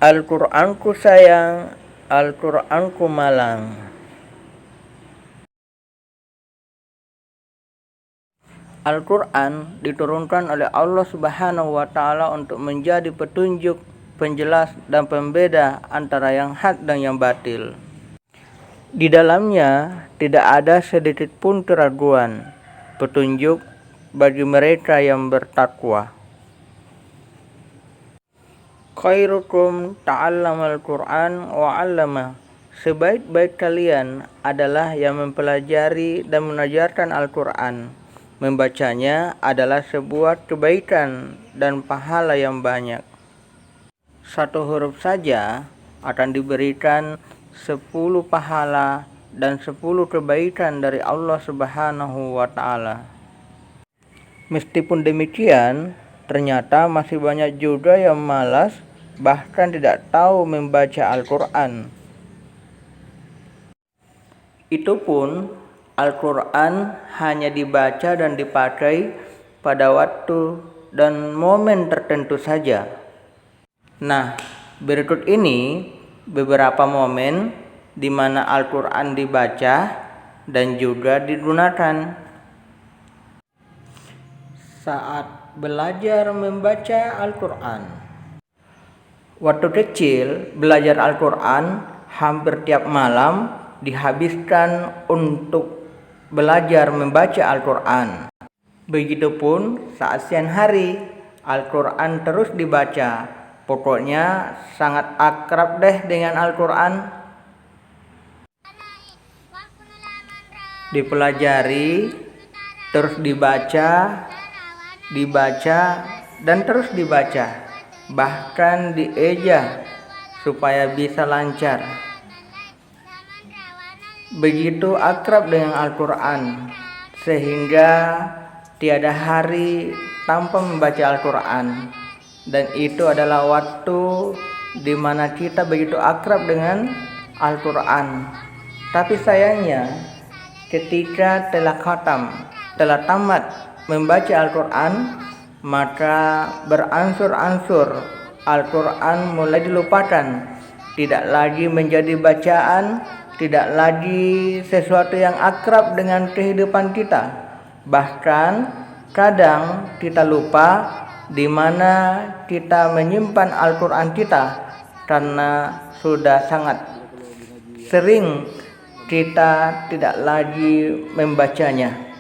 Al-Qur'anku sayang, Al-Qur'anku malang. Al-Qur'an diturunkan oleh Allah Subhanahu wa Ta'ala untuk menjadi petunjuk, penjelas, dan pembeda antara yang hak dan yang batil. Di dalamnya tidak ada sedikit pun keraguan, petunjuk bagi mereka yang bertakwa. Khairukum ta'allamal Qur'an wa 'allama. Sebaik-baik kalian adalah yang mempelajari dan mengajarkan Al-Qur'an. Membacanya adalah sebuah kebaikan dan pahala yang banyak. Satu huruf saja akan diberikan 10 pahala dan 10 kebaikan dari Allah Subhanahu wa Ta'ala. Meskipun demikian, ternyata masih banyak juga yang malas, bahkan tidak tahu membaca Al-Qur'an. Itu pun Al-Qur'an hanya dibaca dan dipakai pada waktu dan momen tertentu saja. Nah, berikut ini beberapa momen di mana Al-Qur'an dibaca dan juga digunakan. Saat belajar membaca Al-Qur'an. Waktu kecil, belajar Al-Qur'an hampir tiap malam dihabiskan untuk belajar membaca Al-Qur'an. Begitupun saat siang hari, Al-Qur'an terus dibaca. Pokoknya sangat akrab deh dengan Al-Qur'an. Dipelajari, terus dibaca, dan terus dibaca. Bahkan dieja supaya bisa lancar. Begitu akrab dengan Al-Qur'an, sehingga tiada hari tanpa membaca Al-Qur'an. Dan itu adalah waktu di mana kita begitu akrab dengan Al-Qur'an. Tapi sayangnya, ketika telah tamat membaca Al-Qur'an, maka beransur-ansur Al-Qur'an mulai dilupakan. Tidak lagi menjadi bacaan, tidak lagi sesuatu yang akrab dengan kehidupan kita. Bahkan kadang kita lupa di mana kita menyimpan Al-Qur'an kita, karena sudah sangat sering kita tidak lagi membacanya.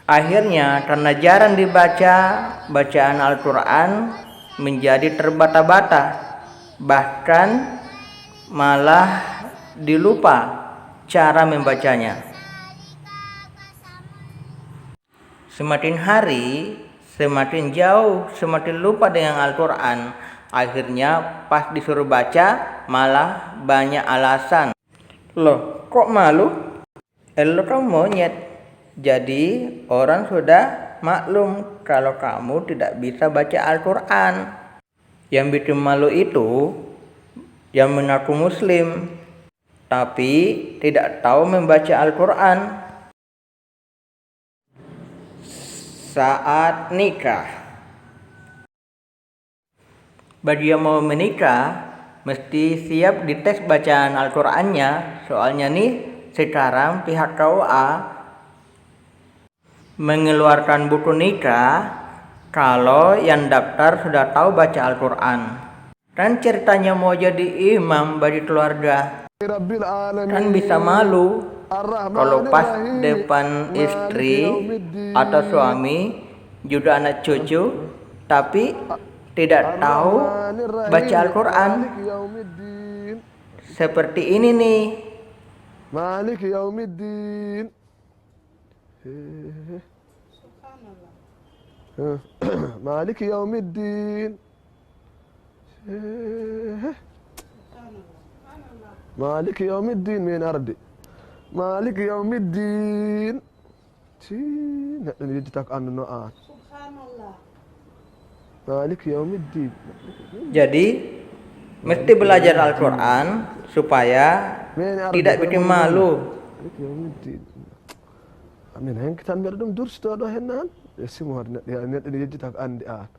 Akhirnya karena jarang dibaca, bacaan Al-Qur'an menjadi terbata-bata, bahkan malah dilupa cara membacanya. Semakin hari, semakin jauh, semakin lupa dengan Al-Qur'an. Akhirnya pas disuruh baca malah banyak alasan. Loh, kok malu? Lo kan monyet. Jadi orang sudah maklum kalau kamu tidak bisa baca Al-Qur'an. Yang bikin malu itu yang mengaku muslim tapi tidak tahu membaca Al-Qur'an. Saat nikah. Bagi yang mau menikah, mesti siap dites bacaan Al-Qur'annya. Soalnya nih, sekarang pihak KUA mengeluarkan buku nikah kalau yang daftar sudah tahu baca Al-Qur'an. Kan ceritanya mau jadi imam bagi keluarga, kan bisa malu kalau pas depan istri atau suami, juga anak cucu, tapi tidak tahu baca Al-Qur'an. Seperti ini nih. Malik Yaumiddin. Malik Yaumiddin. Malik Yaumiddin min ardi. Malik Yaumiddin. Nak ditak anu noat. Subhanallah. Malik Yaumiddin. Jadi mesti belajar Al-Qur'an supaya tidak bikin malu. Malik Yaumiddin. Amin. Yang kita ambil dum dur sto do henan. Semua dia ditak andi ah.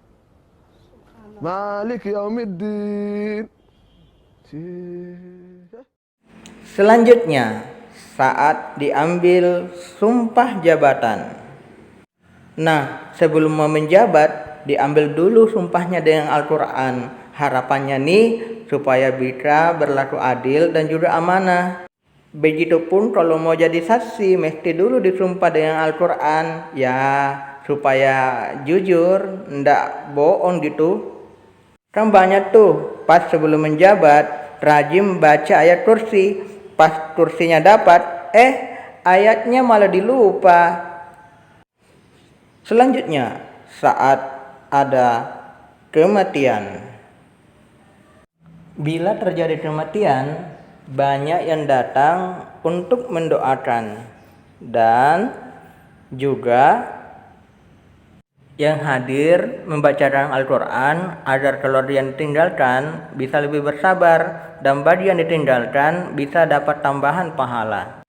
Malik yaumiddin. Selanjutnya, saat diambil sumpah jabatan. Nah, sebelum mau menjabat, diambil dulu sumpahnya dengan Al-Quran. Harapannya nih, supaya bisa berlaku adil dan juga amanah. Begitupun kalau mau jadi saksi, mesti dulu disumpah dengan Al-Quran. Ya, supaya jujur, ndak bohong gitu. Kan banyak tuh, pas sebelum menjabat, rajin baca ayat kursi. Pas kursinya dapat, ayatnya malah dilupa. Selanjutnya, saat ada kematian. Bila terjadi kematian, banyak yang datang untuk mendoakan dan juga yang hadir membacakan Al-Quran agar kalau yang ditinggalkan bisa lebih bersabar dan bagi yang ditinggalkan bisa dapat tambahan pahala.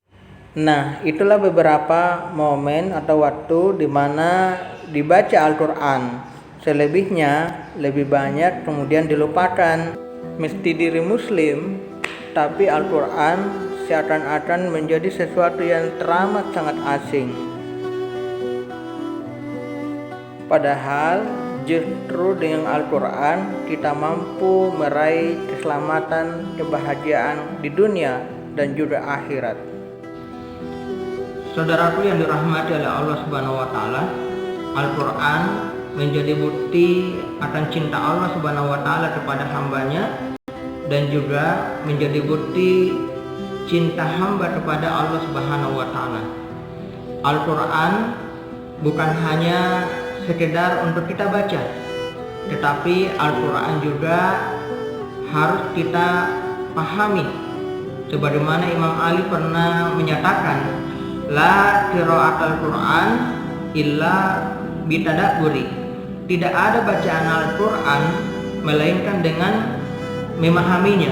Nah, itulah beberapa momen atau waktu di mana dibaca Al-Quran. Selebihnya lebih banyak kemudian dilupakan. Mesti diri muslim, tapi Al-Quran seakan-akan menjadi sesuatu yang teramat sangat asing. Padahal justru dengan Al-Quran kita mampu meraih keselamatan, kebahagiaan di dunia dan juga akhirat. Saudaraku yang dirahmati oleh Allah Subhanahu wa taala, Al-Quran menjadi bukti akan cinta Allah Subhanahu wa taala kepada hambanya dan juga menjadi bukti cinta hamba kepada Allah Subhanahu wa taala. Al-Quran bukan hanya sekedar untuk kita baca, tetapi Al-Quran juga harus kita pahami. Sebagaimana Imam Ali pernah menyatakan, la qira'at al-Quran illa bitadabburi. Tidak ada bacaan Al-Quran melainkan dengan memahaminya.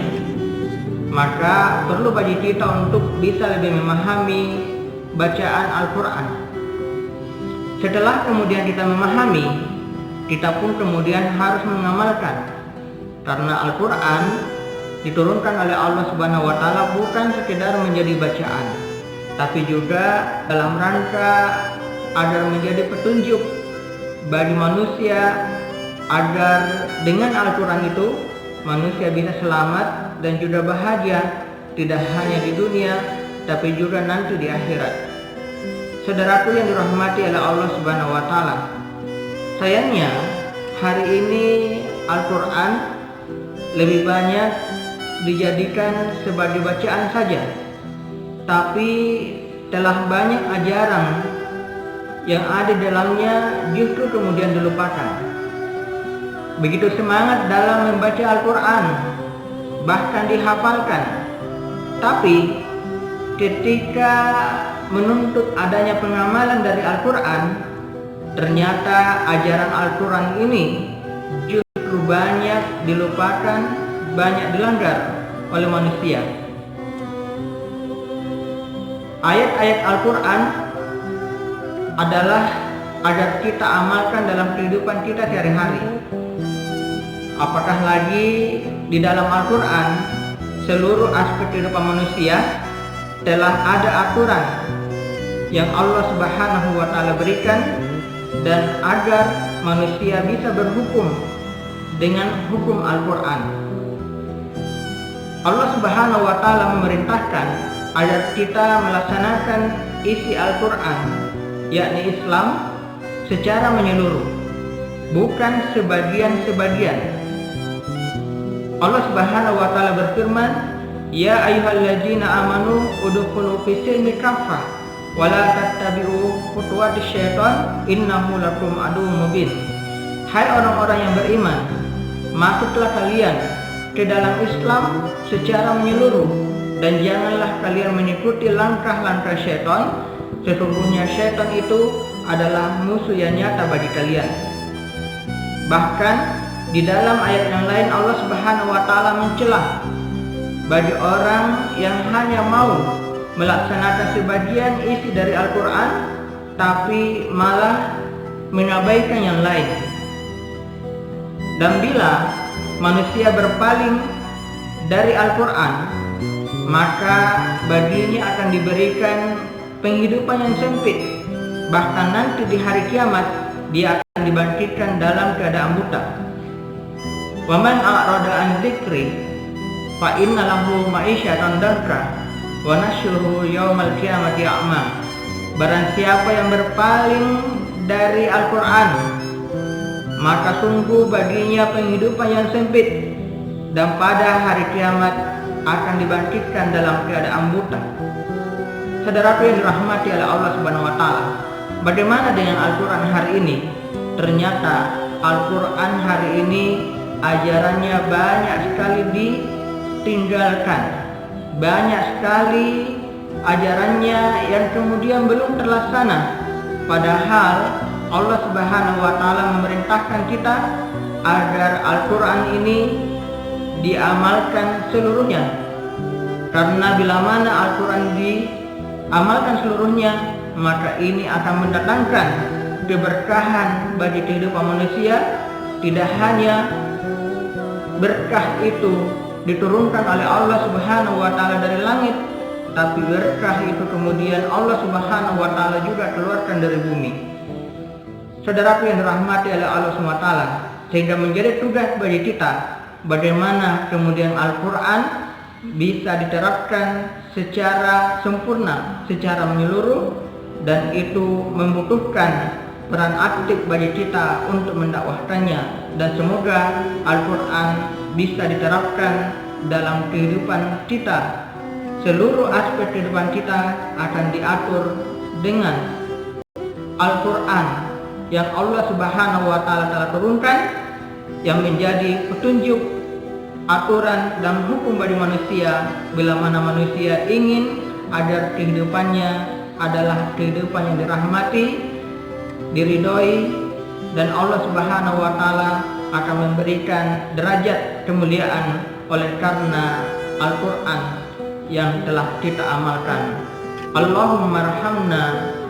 Maka perlu bagi kita untuk bisa lebih memahami bacaan Al-Quran. Setelah kemudian kita memahami, kita pun kemudian harus mengamalkan. Karena Al-Quran diturunkan oleh Allah Subhanahu wa taala bukan sekedar menjadi bacaan, tapi juga dalam rangka agar menjadi petunjuk bagi manusia agar dengan Al-Quran itu manusia bisa selamat dan juga bahagia tidak hanya di dunia tapi juga nanti di akhirat. Saudaraku yang dirahmati oleh Allah Subhanahu wa taala, sayangnya hari ini Al-Quran lebih banyak dijadikan sebagai bacaan saja, tapi telah banyak ajaran yang ada di dalamnya justru kemudian dilupakan. Begitu semangat dalam membaca Al-Quran, bahkan dihafalkan, tapi ketika menuntut adanya pengamalan dari Al-Quran, ternyata ajaran Al-Quran ini justru banyak dilupakan, banyak dilanggar oleh manusia. Ayat-ayat Al-Quran adalah agar kita amalkan dalam kehidupan kita sehari-hari. Apakah lagi di dalam Al-Quran seluruh aspek kehidupan manusia telah ada aturan yang Allah Subhanahu wa taala berikan dan agar manusia bisa berhukum dengan hukum Al-Quran. Allah Subhanahu wa taala memerintahkan agar kita melaksanakan isi Al-Quran, yakni Islam, secara menyeluruh, bukan sebagian-sebagian. Allah Subhanahu wa taala berfirman, ya ayyuhalladzina amanu udkhulu fis-silmi kaffah wa la tattabi'u khutuwatis syaitan innahu lakum aduwwun mubin. Hai orang-orang yang beriman, masuklah kalian ke dalam Islam secara menyeluruh dan janganlah kalian mengikuti langkah-langkah syaitan. Sesungguhnya syaitan itu adalah musuh yang nyata bagi kalian. Bahkan di dalam ayat yang lain Allah Subhanahu wa taala mencela bagi orang yang hanya mau melaksanakan sebagian isi dari Al-Quran tapi malah mengabaikan yang lain. Dan bila manusia berpaling dari Al-Quran, maka baginya akan diberikan penghidupan yang sempit. Bahkan nanti di hari kiamat dia akan dibangkitkan dalam keadaan buta. Wa man a'rada an dzikri fa inna lahu ma'isyatan danka wa nasyruhu yaumal qiyamati a'ma. Barang siapa yang berpaling dari Al-Quran, maka sungguh baginya penghidupan yang sempit, dan pada hari kiamat akan dibangkitkan dalam keadaan buta. Saudaraku yang dirahmati oleh Allah Subhanahu wa taala, bagaimana dengan Al-Quran hari ini? Ternyata Al-Quran hari ini ajarannya banyak sekali ditinggalkan. Banyak sekali ajarannya yang kemudian belum terlaksana. Padahal Allah Subhanahu wa taala memerintahkan kita agar Al-Quran ini diamalkan seluruhnya. Karena bila mana Al-Quran diamalkan seluruhnya, maka ini akan mendatangkan keberkahan bagi kehidupan manusia. Tidak hanya berkah itu diturunkan oleh Allah Subhanahu wa taala dari langit, tapi berkah itu kemudian Allah Subhanahu wa taala juga keluarkan dari bumi. Saudaraku yang dirahmati oleh Allah Subhanahu wa taala, sehingga menjadi tugas bagi kita bagaimana kemudian Al-Quran bisa diterapkan secara sempurna, secara menyeluruh, dan itu membutuhkan peran aktif bagi kita untuk mendakwahkannya. Dan semoga Al-Quran bisa diterapkan dalam kehidupan kita. Seluruh aspek kehidupan kita akan diatur dengan Al-Quran yang Allah Subhanahu wa taala telah turunkan, yang menjadi petunjuk, aturan dan hukum bagi manusia bila mana manusia ingin agar kehidupannya adalah kehidupan yang dirahmati, diridhoi, dan Allah Subhanahu wa taala akan memberikan derajat kemuliaan oleh karena Al-Quran yang telah kita amalkan. Allahumma arhamna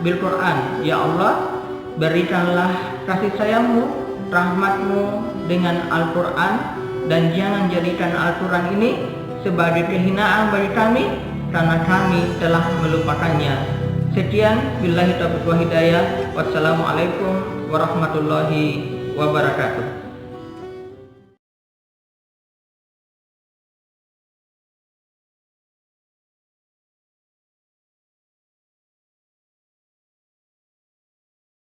bil Quran. Ya Allah, berikanlah kasih sayangmu, rahmatmu dengan Al-Quran, dan jangan jadikan Al-Quran ini sebagai kehinaan bagi kami karena kami telah melupakannya. Sekian, billahi taufiq wa hidayah. Wassalamualaikum warahmatullahi wabarakatuh.